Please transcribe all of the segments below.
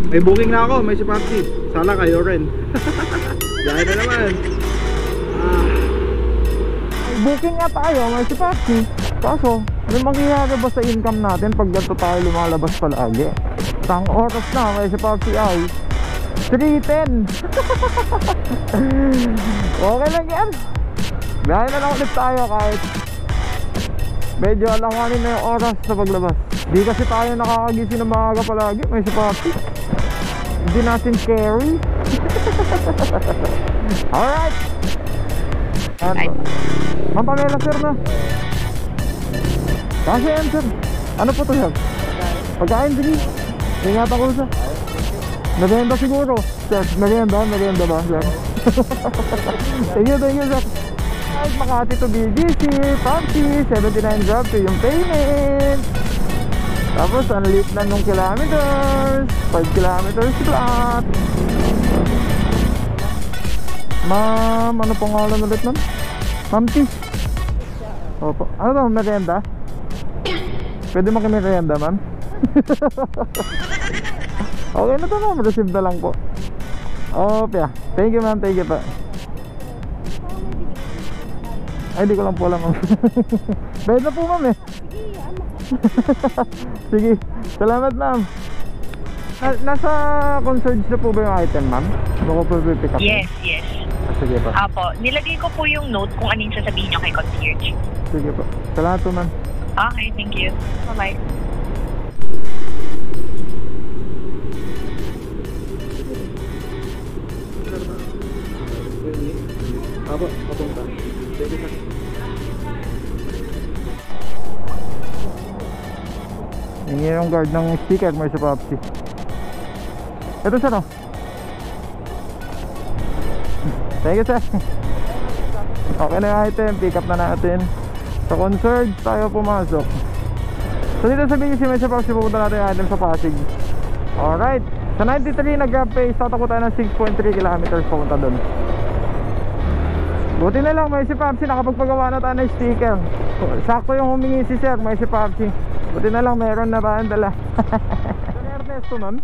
May booking na ako, may si Papsi. Sana kayo rin. Gaya na naman. May booking nga tayo, may si Papsi. Kaso, ano mangyayari ba sa income natin pag ganito tayo lumalabas palagi? Tang oras na, may si Papsi ay 3:10. Okay lang yan. Gaya na lang ulit tayo kahit medyo alanganin na yung oras sa paglabas. Di kasi tayo nakakagising ng maaga palagi, may si Papsi. Hindi natin carry. Alright. Ma'am Pamela sir na. Kasi yan sir. Ano po to sir? Pagkain sige. Ingatan ko sir. Merienda siguro. Sir, merienda ba sir? Thank you sir. Kahit Makati to BGC, Papsi, 79 drop to yung payment. Tapos ang liit na nung kilometers, 5 kilometers flat. Ma'am, ano pangalan ulit ma'am? Ma'am T. Opo. Ano to, merienda? Pwede makimerienda ma'am? Okay na to ma'am, receive na lang po. Opo ya. Thank you ma'am, thank you pa. Ay, di ko lang po alam ma'am. Bayad na po ma'am eh. Sige, salamat ma'am. Nasa concierge na po ba yung item ma'am? Baka po pick up? Yes. Sige po. Apo, nilagay ko po yung note kung anong sasabihin nyo kay concierge. Sige po. Salamat po ma'am. Okay, thank you. Bye-bye. Apo, papunta. Sige sir. Hingi yung guard ng sticker mo sa Papsi. Ito sir oh. Thank you sir. Okay na yung item, pick up na natin. Sa concierge tayo pumasok. So dito sa BGC may sa Papsi, pupunta natin yung item sa Pasig. Alright. Sa 93 nag-grab pace, tatakbo tayo ng 6.3 kilometers papunta dun. Buti na lang may si Papsi, nakapagpagawa na tayo ng sticker. Sakto yung humingi si sir, may si Papsi. Buti na lang meron na tayong dala. Ernesto ma'am.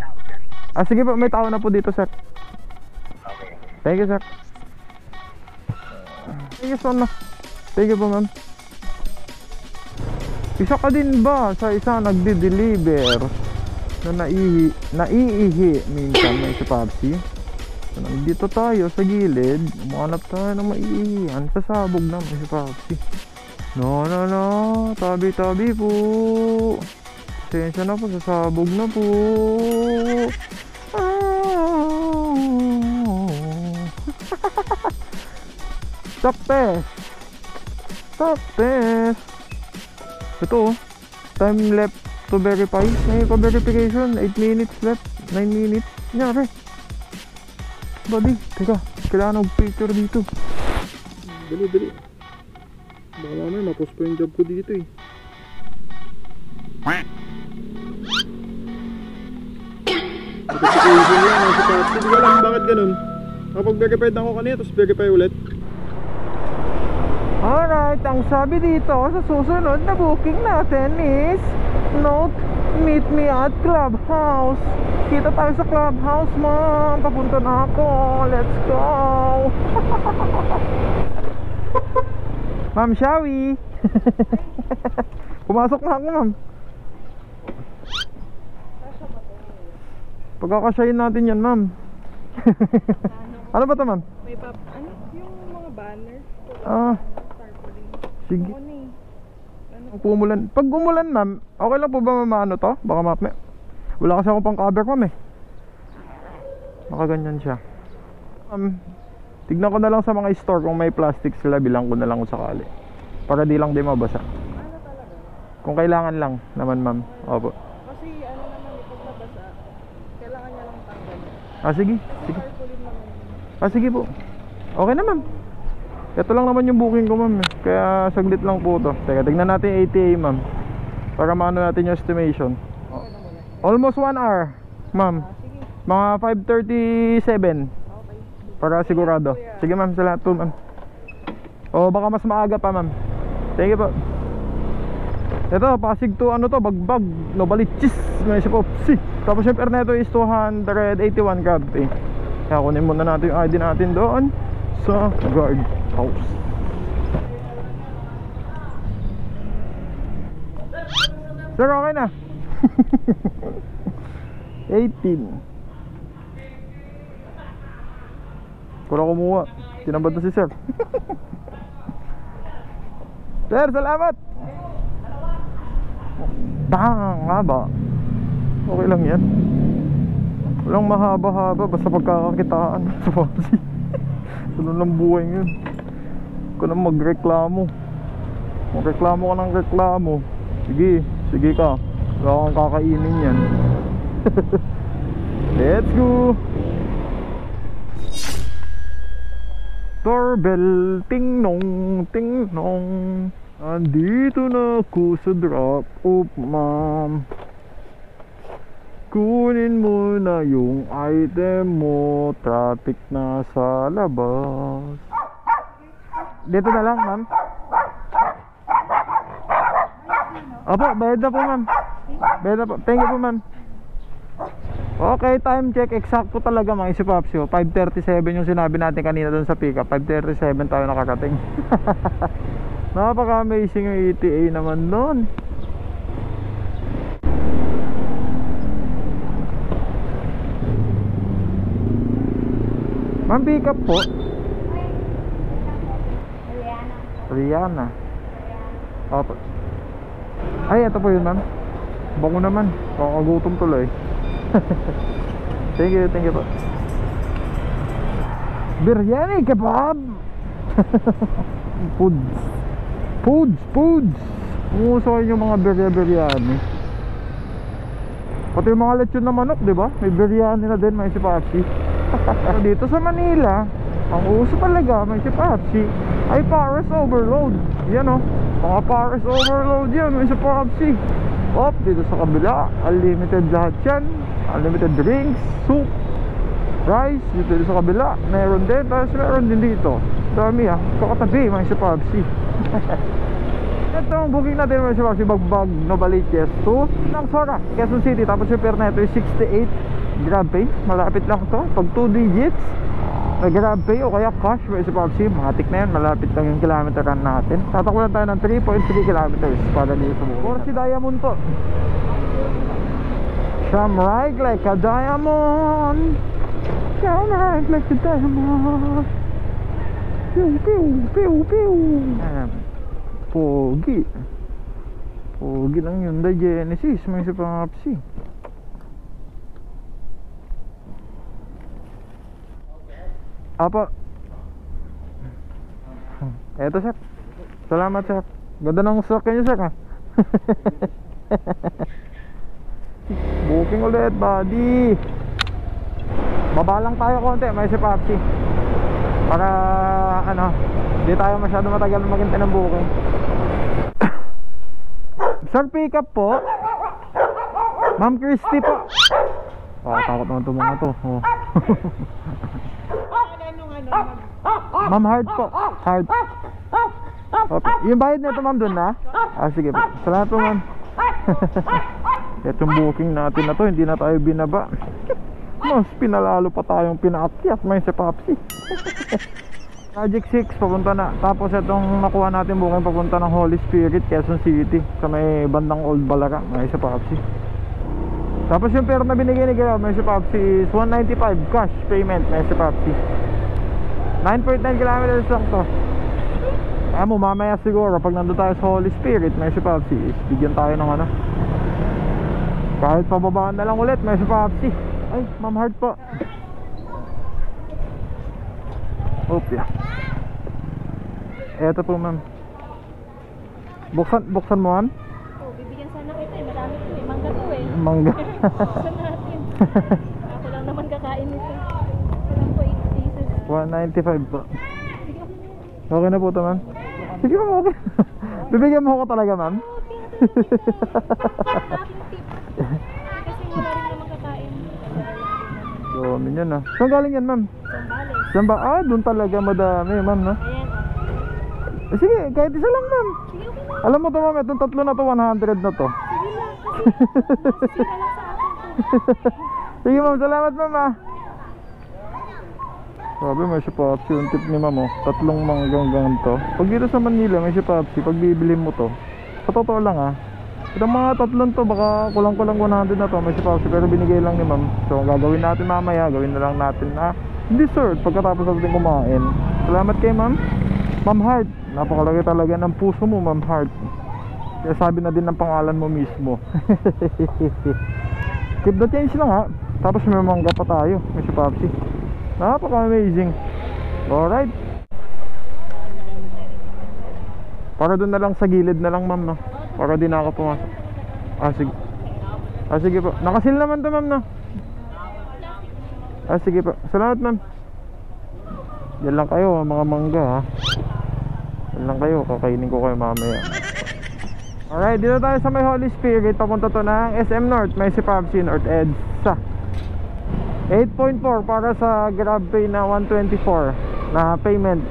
Sige po, may tao na po dito sir. Thank you sir. Thank you so much. Thank you po ma'am. Isa ka din ba sa isa nagde-deliver na naiihi minsan may si Papsi? Nandito tayo sa gilid, umanap tayo ng maiihihan, sasabog na may si Papsi. No, tabi-tabi po. Pasensya na po, sasabog na po. Stock test. Ito oh, time left to verify. May pa-verification, 8 minutes left, 9 minutes. Nyari buddy, teka, kailangan ng picture dito. Dali. Baka mamaya ma-post pa yung job ko dito eh. Notification yan, nasa Papsi. Hindi ko alam bakit ganun. Kapag-verified ako kanina, tapos verify ulit. Alright, ang sabi dito sa susunod na booking natin is note, meet me at Clubhouse. Kita tayo sa Clubhouse ma'am. Papunta na ako, let's go. Ma'am Shawi. Pumasok na ako ma'am. Pagkakasyahin natin yan ma'am. Ano ba ito ma'am? May ano? Yung mga banners. Sige. Pag umulan ma'am, okay lang po ba mamaano to? Baka mapme. Wala kasi ako pang cover ma'am eh. Nakaganyan siya. Tignan ko na lang sa mga store kung may plastic sila, bilang ko na lang kung sakali. Para di lang din mabasa. Ano talaga? Kung kailangan lang naman ma'am. Opo. Kasi ano naman, pag nabasa, kailangan niya lang tanggalin. Sige. Tarpaulin naman. Sige po. Okay na ma'am. Ito lang naman yung booking ko ma'am. Kaya saglit lang po to. Teka, tignan natin yung ATA ma'am. Para maano natin yung estimation. Almost 1 hour ma'am. Mga 5:37. Okay. Para sigurado. Sige ma'am, salamat po ma'am. O baka mas maaga pa ma'am. Thank you po. Ito, Pasig to ano to, Bagbag, Novaliches, may si Popsi. Tapos yung Ernesto is 281 grab pay. Kaya kunin muna natin yung ID natin doon sa guard house. Sir, okay na. 18. Kung kumuha, tinabad na si sir. Sir, salamat. Haba. Okay lang yan. Walang mahaba-haba, basta pagkakakitaan. Ganun lang buhay yun. Huwag ka na magreklamo. Magreklamo ka ng reklamo. Sige ka. Wala kang kakainin yan. Let's go. Doorbell, ting-nong, ting-nong. Andito na ako sa drop off, ma'am. Kunin mo na yung item mo. Traffic na sa labas. Dito na lang, ma'am. Opo, bayad na po, ma'am. Bayad na po. Thank you po, ma'am. Okay, time check. Eksakto talaga mga isipapsyo. 5:37 yung sinabi natin kanina dun sa pickup. 5:37 tayo nakarating. Napaka-amazing yung ETA naman nun. Ma'am, pick up po. Rihanna. Opo. Ay, ito po yun, ma'am. Bango naman. Kakagutom tuloy. Thank you po. Biryani kebab. Foods. Umuso yung mga biryani. Pati yung mga lechon na manok, di ba? May biryani na din, may sipapsi. Dito sa Manila, ang uso talaga, may sipapsi ay Paris Overload. Yan o, mga Paris Overload yan, may sipapsi. Dito sa kabila, unlimited lahat yan. Unlimited drinks, soup, rice. Dito sa kabila, meron din. Tapos meron din dito. Dami kakatabi, may sipapsi. Ito ang booking natin mga sipapsi, Bagbag, Novaliches to ng Sora, Quezon City. Tapos yung fare na ito is 68 grab pay. Malapit lang to. Pag 2 digits na grab pay o kaya cash may sipapsi, matik na yan. Malapit lang yung kilometer run natin. Tatakbulan tayo ng 3.3 kilometers para dito sa buhay. Or si Diamond to. Shine bright like a diamond. Shine bright like a diamond. Pew, pew, pew, pew. Pogi lang yun. The Genesis, may sipapsi. Apa? Eto, sir. Salamat, sir. Ganda ng sasakyan niyo, sir, ha? Booking ulit, buddy. Baba lang tayo konti, may sipapsi. Para, hindi tayo masyado matagal maghintay ng booking. Sir, pick up po. Ma'am Christy po. Takot naman itong mga to. Ma'am Hard po. Hard. Okay. Yung bayad nito, ma'am, dun na? Sige po. Salamat po, ma'am. Itong booking natin na to, hindi na tayo binaba. Mas pinalalo pa tayong pinaakyat. May sipapsi. Project 6 papunta na. Tapos itong nakuha natin booking papunta ng Holy Spirit, Quezon City, sa may bandang Old Balara. May sipapsi. Tapos yung pera na binigay ni Gaya, may sipapsi is 195 cash payment. May sipapsi. 9.9 kilometers lang to. Kaya mo mamaya siguro pag nandun tayo sa Holy Spirit, may sipapsi is bigyan tayo ng kahit pababaan na lang ulit, may sipapsi. Ay, Ma'am Heart po. Opya. Eto po, ma'am. Buksan mo, ma'am? Bibigyan sana kita eh. Marami to eh. Mangga to eh. Mangga. Buksan natin. Ako lang naman kakain nito. Ako lang po 8 pieces. 195 po. Okay na po ito, ma'am. Sige, ma'am, okay. Bibigyan mo ako talaga, ma'am. Kasi wala rin naman kakain. Dami yan, Saan galing yan, ma'am? Sambales. Doon talaga madami, ma'am, no? Ayan. Sige, kahit isa lang, ma'am. Sige, okay na. Alam mo to ma'am, itong tatlo na to, 100 na to. Sige ma'am, salamat ma'am ah. Sabi may Shopapsi, yung tip ni ma'am oh. Tatlong manggang ganito. Pag dito sa Manila may Shopapsi, pag bibili mo to, sa totoo lang ah, itong mga tatlong to, baka kulang-kulang 100 na to, may Shopapsi, pero binigay lang ni ma'am. So gagawin natin mamaya, gawin na lang natin na dessert pagkatapos natin kumain. Salamat kay ma'am. Ma'am Heart, napakalaki talaga ng puso mo Ma'am Heart. Kaya sabi na din ng pangalan mo mismo. Keep the change lang ha. Tapos may mangga pa tayo, may Shopapsi. Napaka-amazing. Alright. Para doon na lang sa gilid na lang ma'am no? Para di na ako pumasok. Sige. Sige po. Nakasil naman to ma'am no? Sige po. Salamat ma'am. Yan lang kayo mga mangga ha. Yan lang kayo, kakainin ko kayo mamaya. Alright, dito tayo sa may Holy Spirit. Papunta to ng SM North. May Shopapsi North EDSA 8.4 para sa GrabPay na 124 na payment.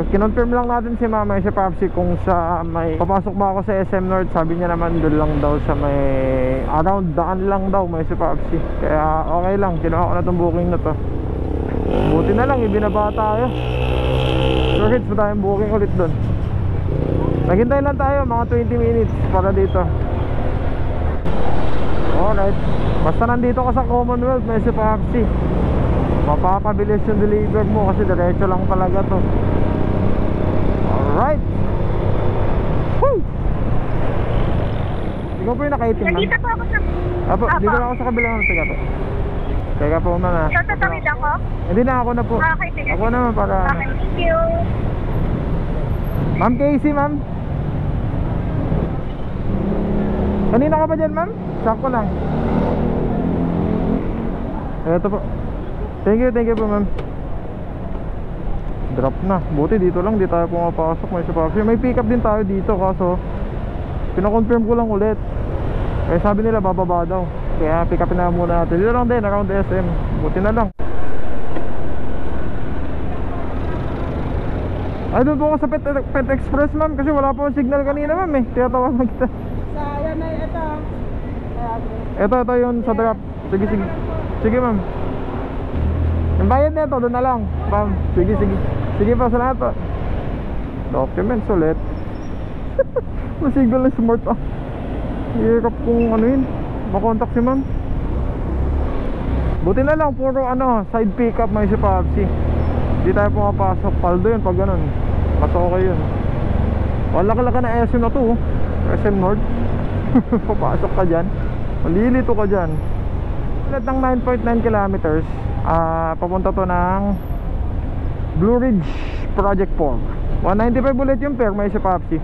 Kinonfirm lang natin si mama yung Shopapsi kung sa may papasok ba ako sa SM North. Sabi niya naman doon lang daw sa may around daan lang daw may Shopapsi. Kaya okay lang, kinuha ko na itong booking na to. Buti na lang, ibinaba tayo. Sure hits pa tayong booking ulit doon. Naghintay lang tayo mga 20 minutes para dito. Alright. Basta nandito ka sa Commonwealth may Shopapsi, mapapabilis yung deliver mo kasi diretso lang talaga to. Alright. Woo! Ikaw po yung nakaitim man. Nandito po ako sa... Apo, dito na ako sa kabilang. Teka po. Teka po na. So, tatawid ako? Hindi na, ako na po. Okay, sige. Ako naman para... Okay, thank you. Ma'am Casey, ma'am. Kanina ka ba dyan, ma'am? Sakto lang. Eto po. Thank you po, ma'am. Drop na. Buti dito lang, di tayo pumapasok. May Shopapsi. May pick up din tayo dito, kaso pinakonfirm ko lang ulit. Eh sabi nila bababa daw. Kaya pick up na muna natin. Dito lang din, around SM. Buti na lang. Ay, doon po ako sa Pet Express, ma'am. Kasi wala po signal kanina, ma'am eh. Tinatawagan kita. Sayang na ito. Ito yun sa drop. Sige. Sige, ma'am. Yung bayad na ito, doon na lang. Ma'am, sige. Sige pa, salamat po. Documents ulit. Masigal na smart ah. Hirap kung ano yun, makontak si ma'am. Buti na lang, puro side pick up may Shopapsi. Hindi tayo pumapasok. Paldo yun pag ganun. Mas okay yun. Laki-laki na SM na to SM North. Papasok ka dyan, malilito ka dyan. Ulit ng 9.9 kilometers. Papunta to ng Blue Ridge Project 4. 195 ulit yung pair, may Shopapsi.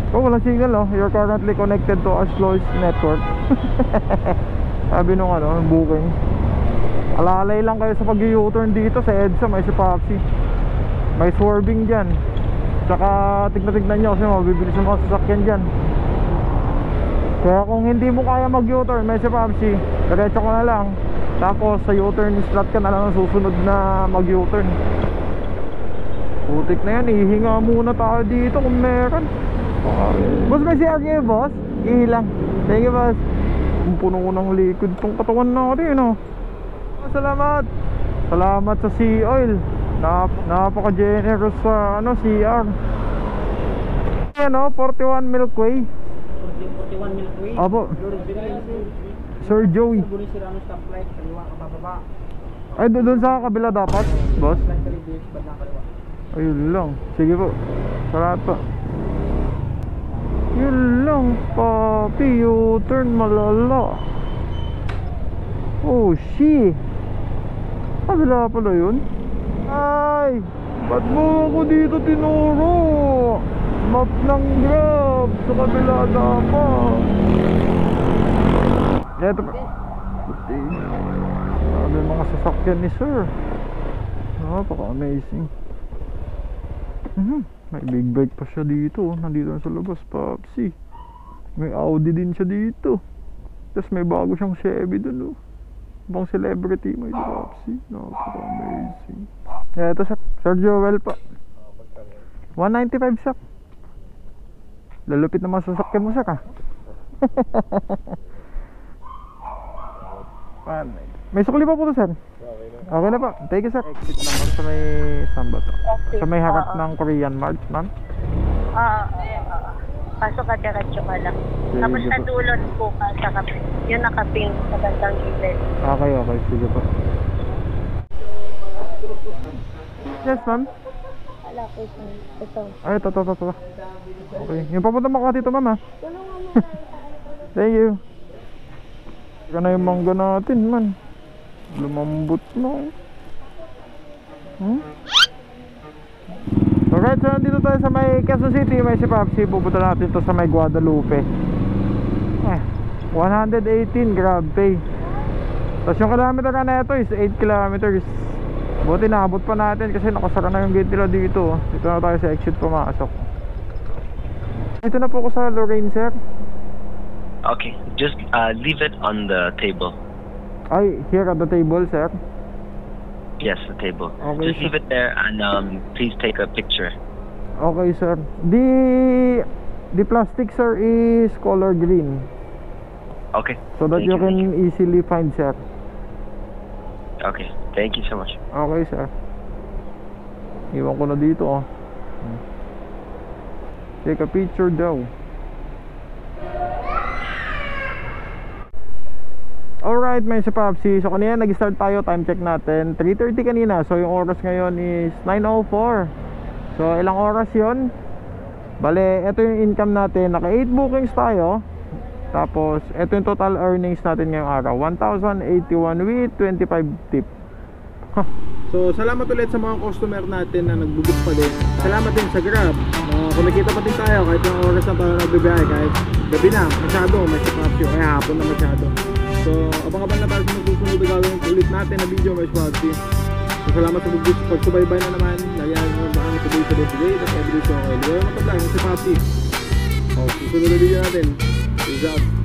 Walang signal You're currently connected to Ashlois network. Sabi nung booking. Alalay lang kayo sa pag-u-turn dito sa EDSA, may Shopapsi. May swerving dyan. Tsaka tignan nyo kasi mabibilis yung mga sasakyan dyan. Kaya kung hindi mo kaya mag-u-turn, may Shopapsi, diretso ko na lang. Tapos sa U-turn slot ka na lang ang susunod na mag-u-turn. Putik na yan, ihinga muna tayo dito kung meron. Boss, may CR kayo, boss? Ihilang. Thank you, boss. Ang puno ko ng liquid tong katawan natin, Salamat. Salamat sa Sea Oil. Napaka-generous sa CR. Ayan 41 Milkway. 41 Milkway. Apo. Sir Joey. Ay, doon sa kabila dapat, boss? Ayun lang. Sige po. Salamat po. Yun lang, papi. U-turn malala. Oh, shit. Kabila pala yun. Ay, ba't mo ako dito tinuro? Map ng Grab. Sa kabila dapat. Eto pa. Sabi mga sasakyan ni sir. Napaka-amazing. May big bike pa siya dito. Nandito na sa labas, Papsi. May Audi din siya dito. Tapos may bago siyang Chevy dun Bang celebrity may Papsi. Napaka-amazing. Ito Sir Joel pa. 195 siya. Lalupit naman sa sasakyan mo, sir, ah. May sukli pa po to, sir. Okay na po. Thank you, sir. Exit naman sa may saan ba to? Sa may harap ng Korean Mart, ma'am. Pasok ka diretso ka lang. Sige Tapos po. sa dulon po ka sa kapit. Yung nakaping sa bandang gilid. Okay, okay. Sige po. Yes, ma'am. Wala po sir. Ito. Ay, ito. Okay. Yung papunta mo ka dito, ma'am, ha? Thank you. Ika na yung mangga natin, man. Lumambot na. Alright, so nandito tayo sa may Quezon City, may si Papsi. Pupunta natin to sa may Guadalupe. 118, grabe. Tapos yung kilometer na ito is 8 kilometers. Buti naabot pa natin kasi nakasara na yung gate nila dito. Dito na tayo sa exit pumasok. Ito na po ko sa Lorraine, sir. Okay, just leave it on the table. Ay, here at the table, sir. Yes, the table. Okay, Just leave it there and please take a picture. Okay, sir. The plastic, sir, is color green. Okay. So that Thank you can easily find, sir. Okay, thank you so much. Okay, sir. Iwan ko na dito, oh. Take a picture daw. Alright, may si Papsi. So kanina nag-start tayo, time check natin 3:30 kanina, so yung oras ngayon is 9:04. So ilang oras yon? Bale, ito yung income natin. Naka 8 bookings tayo. Tapos, ito yung total earnings natin ngayong araw, 1,081 with 25 tip. So salamat ulit sa mga customer natin na nagbubook pa din. Salamat din sa Grab. Kumikita pa din tayo kahit yung oras na tayo nagbibiyahe, kahit gabi na, masyado, may Papsi, kaya hapon na masyado. So abang-abang na tayo sa magsusunod na gagawin ulit natin na video, may Papsi. So salamat sa pagsubaybay na naman. Nagyari naman ba kami today, that's everyday so okay. Huwag mataglang, may Papsi. Susunod na video natin. Peace out.